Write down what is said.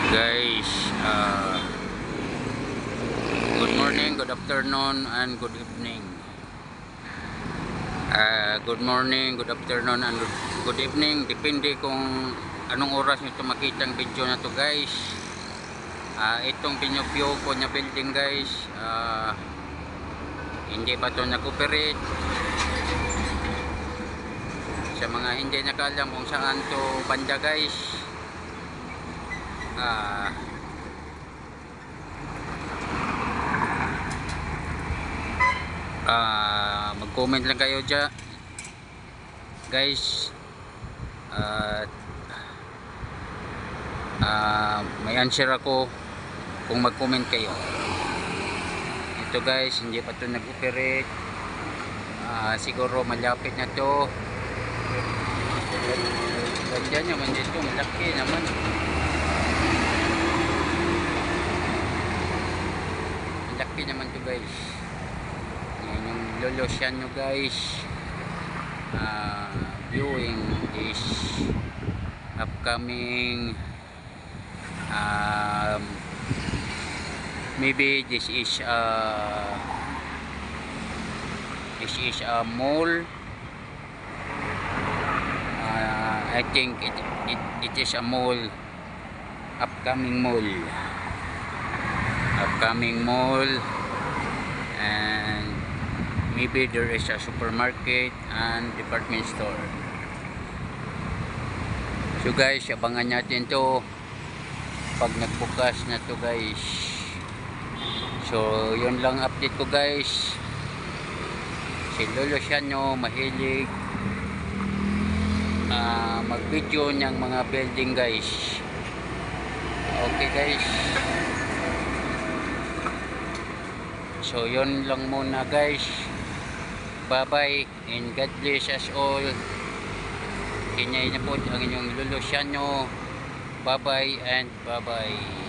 Guys, good morning, good afternoon, and good evening. Good morning, good afternoon, and good evening. Depende kung anong oras nyo makita ang video na to, guys. Itong pinyo-view ko na building, guys, hindi pa to nag-operate. Sa mga hindi nakaalam kung saan to banda, guys, mag-comment lang kayo dyan, guys. May answer ako kung mag-comment kayo. Ito, guys, hindi pa to nag-operate. Siguro malapit na to. Ganda naman dito, malaki naman. Malaki naman to, guys. Yan yung lolosyan nyo, guys. Viewing this upcoming maybe this is a mall. I think it is a mall, upcoming mall, and maybe there is a supermarket and department store. So, guys, abangan natin to pag nagbukas na to, guys. So, yun lang update ko, guys. Si Lolo Siano mahilig mag-video niyang mga building, guys. Okay, guys. So, yun lang muna, guys. Bye-bye and God bless us all. Kinyay na po ang inyong Lolo Siano. Bye-bye and bye-bye.